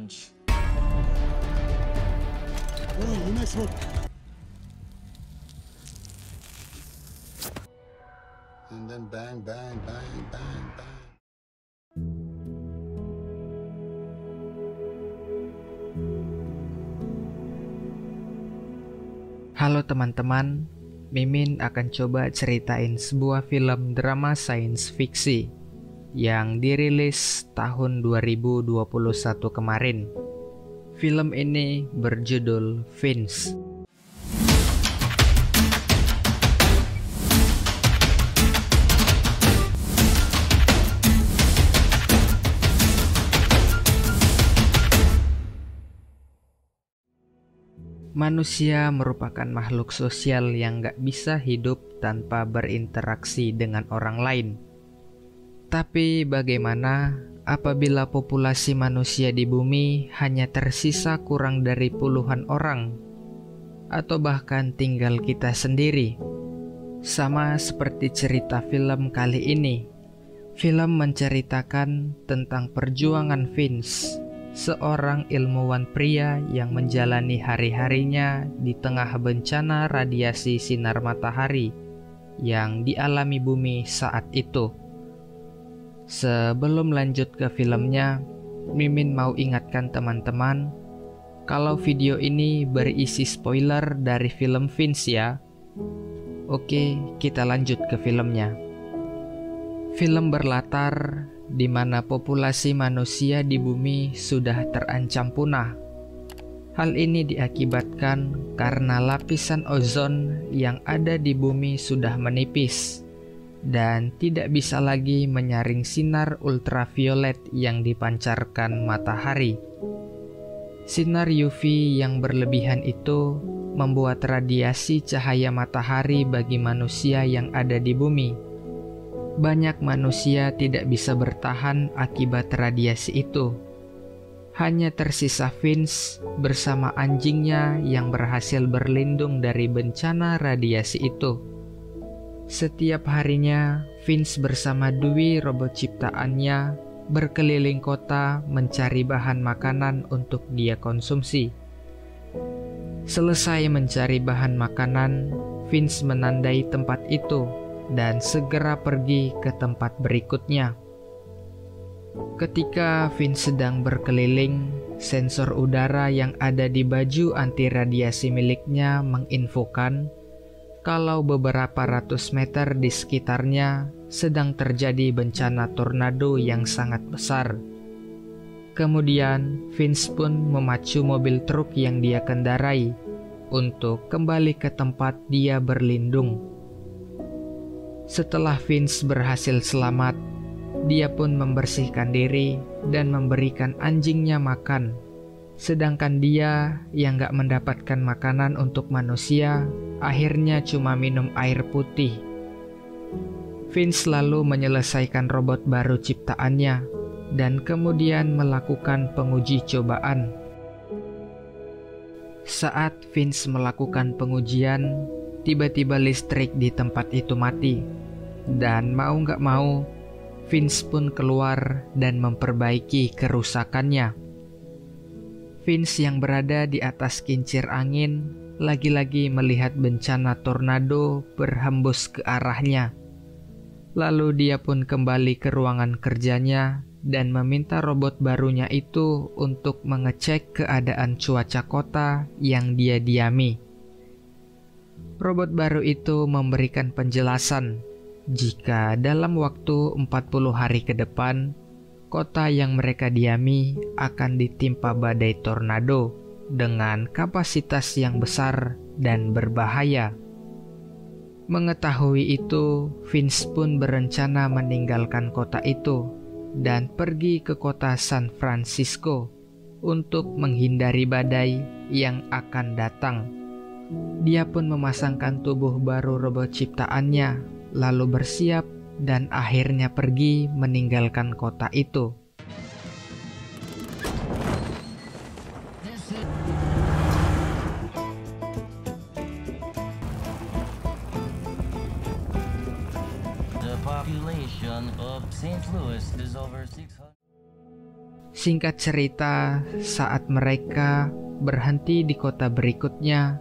revenge. Oh, nice one. And then bang, bang, bang, bang, bang. Halo teman-teman, Mimin akan coba ceritain sebuah film drama sains fiksi yang dirilis tahun 2021 kemarin. Film ini berjudul Fins. Manusia merupakan makhluk sosial yang gak bisa hidup tanpa berinteraksi dengan orang lain. Tapi bagaimana apabila populasi manusia di bumi hanya tersisa kurang dari puluhan orang? Atau bahkan tinggal kita sendiri? Sama seperti cerita film kali ini. Film menceritakan tentang perjuangan Fins, seorang ilmuwan pria yang menjalani hari-harinya di tengah bencana radiasi sinar matahari yang dialami bumi saat itu. Sebelum lanjut ke filmnya, Mimin mau ingatkan teman-teman kalau video ini berisi spoiler dari film Fins ya. Oke, kita lanjut ke filmnya. Film berlatar di mana populasi manusia di bumi sudah terancam punah. Hal ini diakibatkan karena lapisan ozon yang ada di bumi sudah menipis dan tidak bisa lagi menyaring sinar ultraviolet yang dipancarkan matahari. Sinar UV yang berlebihan itu membuat radiasi cahaya matahari bagi manusia yang ada di bumi. Banyak manusia tidak bisa bertahan akibat radiasi itu. Hanya tersisa Fins bersama anjingnya yang berhasil berlindung dari bencana radiasi itu. Setiap harinya, Fins bersama Dwi robot ciptaannya berkeliling kota mencari bahan makanan untuk dia konsumsi. Selesai mencari bahan makanan, Fins menandai tempat itu dan segera pergi ke tempat berikutnya. Ketika Fins sedang berkeliling, sensor udara yang ada di baju anti radiasi miliknya menginfokan kalau beberapa ratus meter di sekitarnya sedang terjadi bencana tornado yang sangat besar. Kemudian Fins pun memacu mobil truk yang dia kendarai untuk kembali ke tempat dia berlindung. Setelah Fins berhasil selamat, dia pun membersihkan diri dan memberikan anjingnya makan. Sedangkan dia yang gak mendapatkan makanan untuk manusia, akhirnya cuma minum air putih. Fins lalu menyelesaikan robot baru ciptaannya dan kemudian melakukan penguji cobaan. Saat Fins melakukan pengujian, tiba-tiba listrik di tempat itu mati. Dan mau gak mau, Fins pun keluar dan memperbaiki kerusakannya. Fins yang berada di atas kincir angin lagi-lagi melihat bencana tornado berhembus ke arahnya. Lalu dia pun kembali ke ruangan kerjanya dan meminta robot barunya itu untuk mengecek keadaan cuaca kota yang dia diami. Robot baru itu memberikan penjelasan jika dalam waktu 40 hari ke depan, kota yang mereka diami akan ditimpa badai tornado dengan kapasitas yang besar dan berbahaya. Mengetahui itu, Fins pun berencana meninggalkan kota itu dan pergi ke kota San Francisco untuk menghindari badai yang akan datang. Dia pun memasangkan tubuh baru robot ciptaannya, lalu bersiap dan akhirnya pergi meninggalkan kota itu. The population of St. Louis is over 600. Singkat cerita, saat mereka berhenti di kota berikutnya,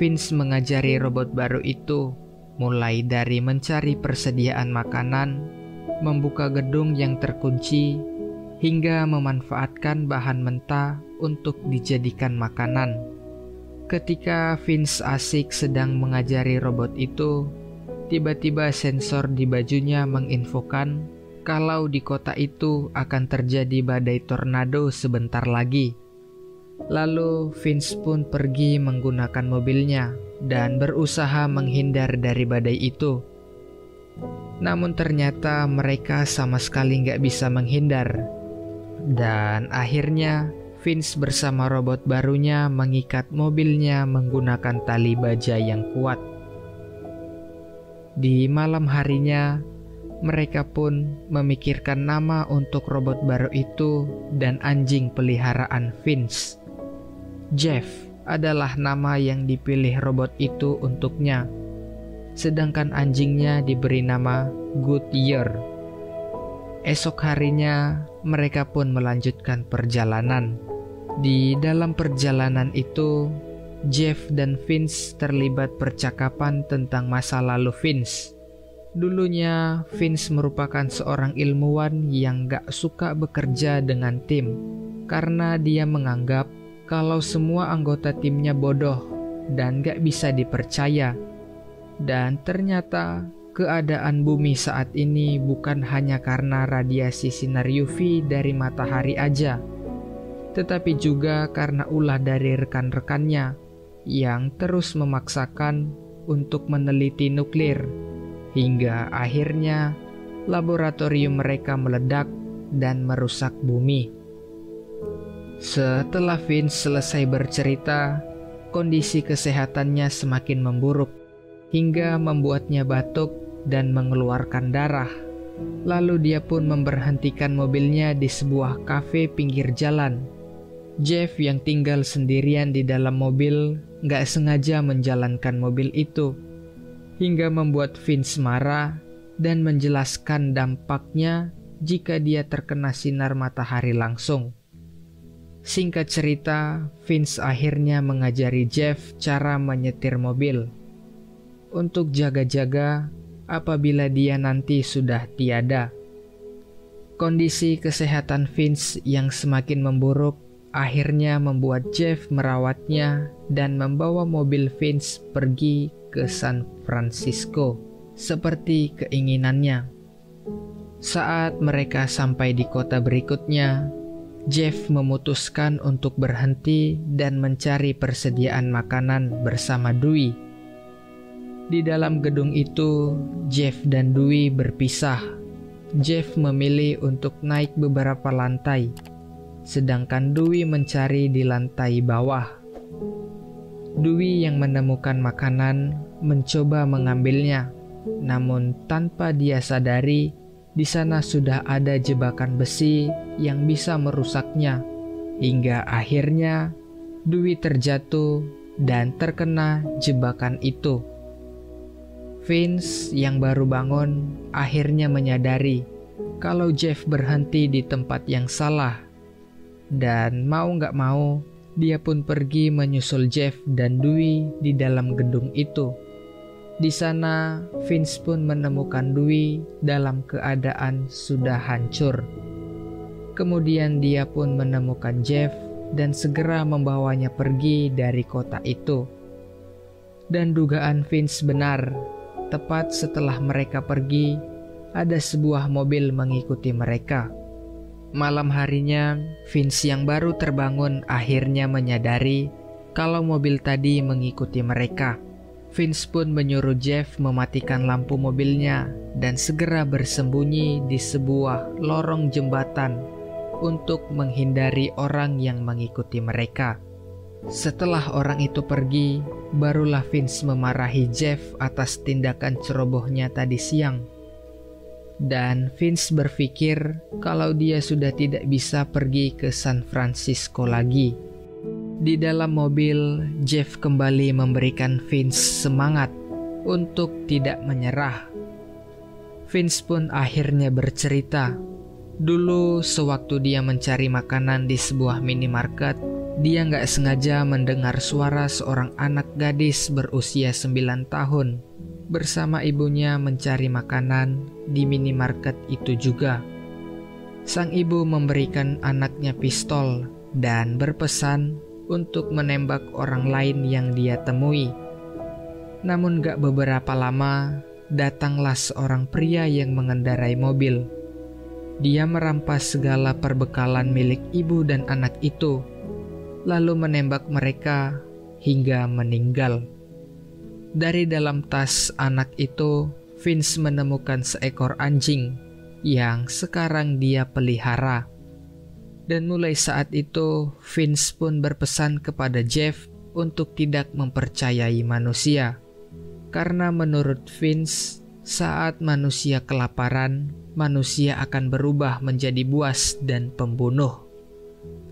Vince mengajari robot baru itu mulai dari mencari persediaan makanan, membuka gedung yang terkunci, hingga memanfaatkan bahan mentah untuk dijadikan makanan. Ketika Vince asik sedang mengajari robot itu, tiba-tiba sensor di bajunya menginfokan kalau di kota itu akan terjadi badai tornado sebentar lagi. Lalu Vince pun pergi menggunakan mobilnya dan berusaha menghindar dari badai itu. Namun ternyata mereka sama sekali nggak bisa menghindar. Dan akhirnya Vince bersama robot barunya mengikat mobilnya menggunakan tali baja yang kuat. Di malam harinya, mereka pun memikirkan nama untuk robot baru itu dan anjing peliharaan Vince. Jeff adalah nama yang dipilih robot itu untuknya, sedangkan anjingnya diberi nama Goodyear. Esok harinya, mereka pun melanjutkan perjalanan. Di dalam perjalanan itu, Jeff dan Vince terlibat percakapan tentang masa lalu Vince. Dulunya, Vince merupakan seorang ilmuwan yang gak suka bekerja dengan tim karena dia menganggap kalau semua anggota timnya bodoh dan gak bisa dipercaya. Dan ternyata keadaan bumi saat ini bukan hanya karena radiasi sinar UV dari matahari aja, tetapi juga karena ulah dari rekan-rekannya yang terus memaksakan untuk meneliti nuklir. Hingga akhirnya laboratorium mereka meledak dan merusak bumi. Setelah Vince selesai bercerita, kondisi kesehatannya semakin memburuk hingga membuatnya batuk dan mengeluarkan darah. Lalu dia pun memberhentikan mobilnya di sebuah kafe pinggir jalan. Jeff yang tinggal sendirian di dalam mobil gak sengaja menjalankan mobil itu, hingga membuat Vince marah dan menjelaskan dampaknya jika dia terkena sinar matahari langsung. Singkat cerita, Vince akhirnya mengajari Jeff cara menyetir mobil untuk jaga-jaga apabila dia nanti sudah tiada. Kondisi kesehatan Vince yang semakin memburuk akhirnya membuat Jeff merawatnya dan membawa mobil Vince pergi ke San Francisco seperti keinginannya. Saat mereka sampai di kota berikutnya, Jeff memutuskan untuk berhenti dan mencari persediaan makanan bersama Dewey. Di dalam gedung itu, Jeff dan Dewey berpisah. Jeff memilih untuk naik beberapa lantai, sedangkan Dewey mencari di lantai bawah. Dewey yang menemukan makanan mencoba mengambilnya, namun tanpa dia sadari, di sana sudah ada jebakan besi yang bisa merusaknya, hingga akhirnya Dewey terjatuh dan terkena jebakan itu. Vince yang baru bangun akhirnya menyadari kalau Jeff berhenti di tempat yang salah, dan mau gak mau dia pun pergi menyusul Jeff dan Dewey di dalam gedung itu. Di sana, Vince pun menemukan Dewey dalam keadaan sudah hancur. Kemudian dia pun menemukan Jeff dan segera membawanya pergi dari kota itu. Dan dugaan Vince benar, tepat setelah mereka pergi, ada sebuah mobil mengikuti mereka. Malam harinya, Vince yang baru terbangun akhirnya menyadari kalau mobil tadi mengikuti mereka. Vince pun menyuruh Jeff mematikan lampu mobilnya dan segera bersembunyi di sebuah lorong jembatan untuk menghindari orang yang mengikuti mereka. Setelah orang itu pergi, barulah Vince memarahi Jeff atas tindakan cerobohnya tadi siang. Dan Vince berpikir kalau dia sudah tidak bisa pergi ke San Francisco lagi. Di dalam mobil, Jeff kembali memberikan Vince semangat untuk tidak menyerah. Vince pun akhirnya bercerita Dulu sewaktu dia mencari makanan di sebuah minimarket, dia nggak sengaja mendengar suara seorang anak gadis berusia 9 tahun bersama ibunya mencari makanan di minimarket itu juga. Sang ibu memberikan anaknya pistol dan berpesan untuk menembak orang lain yang dia temui. Namun gak beberapa lama, datanglah seorang pria yang mengendarai mobil. Dia merampas segala perbekalan milik ibu dan anak itu, lalu menembak mereka hingga meninggal. Dari dalam tas anak itu, Vince menemukan seekor anjing yang sekarang dia pelihara. Dan mulai saat itu, Vince pun berpesan kepada Jeff untuk tidak mempercayai manusia. Karena menurut Vince, saat manusia kelaparan, manusia akan berubah menjadi buas dan pembunuh.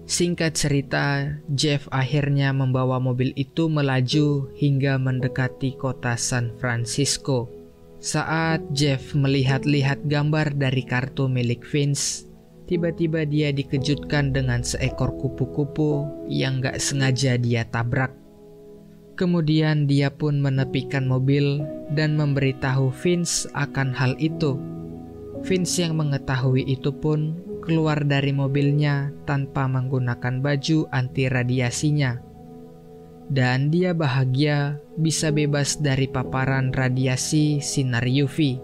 Singkat cerita, Jeff akhirnya membawa mobil itu melaju hingga mendekati kota San Francisco. Saat Jeff melihat-lihat gambar dari kartu milik Vince, tiba-tiba dia dikejutkan dengan seekor kupu-kupu yang gak sengaja dia tabrak. Kemudian dia pun menepikan mobil dan memberitahu Vince akan hal itu. Vince yang mengetahui itu pun keluar dari mobilnya tanpa menggunakan baju anti radiasinya. Dan dia bahagia bisa bebas dari paparan radiasi sinar UV.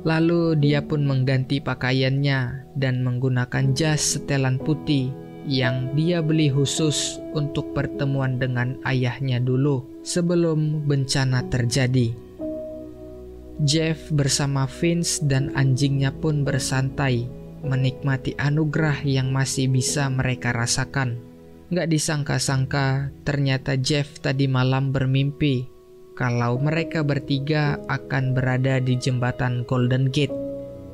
Lalu dia pun mengganti pakaiannya dan menggunakan jas setelan putih yang dia beli khusus untuk pertemuan dengan ayahnya dulu sebelum bencana terjadi. Jeff bersama Vince dan anjingnya pun bersantai, menikmati anugerah yang masih bisa mereka rasakan. Gak disangka-sangka, ternyata Jeff tadi malam bermimpi kalau mereka bertiga akan berada di jembatan Golden Gate,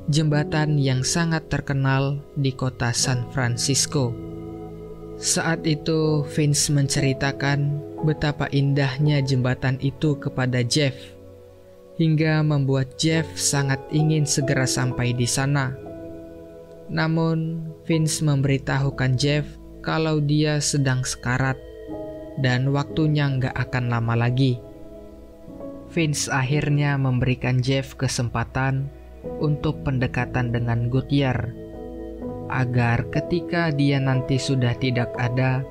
jembatan yang sangat terkenal di kota San Francisco. Saat itu, Vince menceritakan betapa indahnya jembatan itu kepada Jeff, hingga membuat Jeff sangat ingin segera sampai di sana. Namun, Vince memberitahukan Jeff kalau dia sedang sekarat dan waktunya nggak akan lama lagi. Vince akhirnya memberikan Jeff kesempatan untuk pendekatan dengan Goodyear, agar ketika dia nanti sudah tidak ada,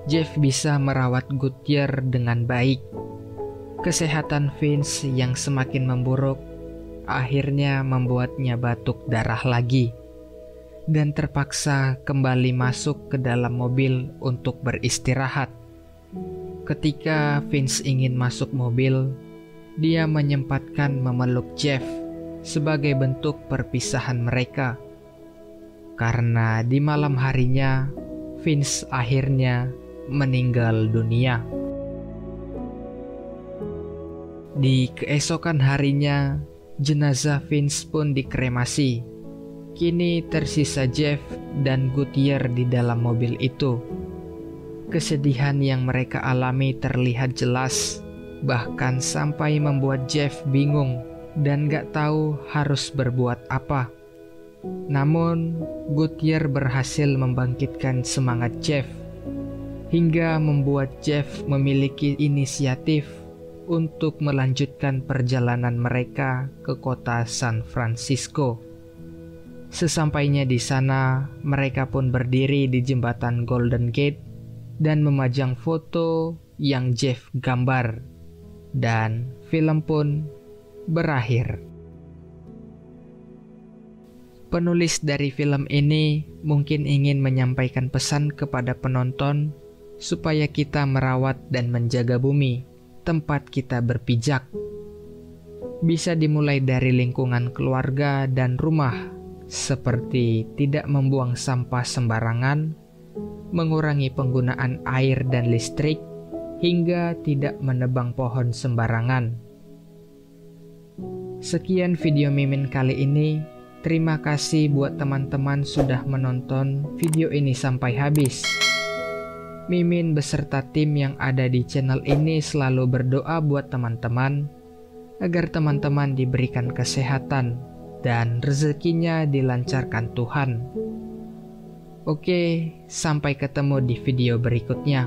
Jeff bisa merawat Goodyear dengan baik. Kesehatan Vince yang semakin memburuk akhirnya membuatnya batuk darah lagi dan terpaksa kembali masuk ke dalam mobil untuk beristirahat. Ketika Vince ingin masuk mobil, dia menyempatkan memeluk Jeff sebagai bentuk perpisahan mereka. Karena di malam harinya, Vince akhirnya meninggal dunia. Di keesokan harinya, jenazah Vince pun dikremasi. Kini tersisa Jeff dan Goodyear di dalam mobil itu. Kesedihan yang mereka alami terlihat jelas, bahkan sampai membuat Jeff bingung dan gak tahu harus berbuat apa. Namun, Goodyear berhasil membangkitkan semangat Jeff, hingga membuat Jeff memiliki inisiatif untuk melanjutkan perjalanan mereka ke kota San Francisco. Sesampainya di sana, mereka pun berdiri di jembatan Golden Gate dan memajang foto yang Jeff gambar, dan film pun berakhir. Penulis dari film ini mungkin ingin menyampaikan pesan kepada penonton supaya kita merawat dan menjaga bumi, tempat kita berpijak. Bisa dimulai dari lingkungan keluarga dan rumah, seperti tidak membuang sampah sembarangan, mengurangi penggunaan air dan listrik, hingga tidak menebang pohon sembarangan. Sekian video Mimin kali ini. Terima kasih buat teman-teman sudah menonton video ini sampai habis. Mimin beserta tim yang ada di channel ini selalu berdoa buat teman-teman agar teman-teman diberikan kesehatan, dan rezekinya dilancarkan Tuhan. Oke, sampai ketemu di video berikutnya.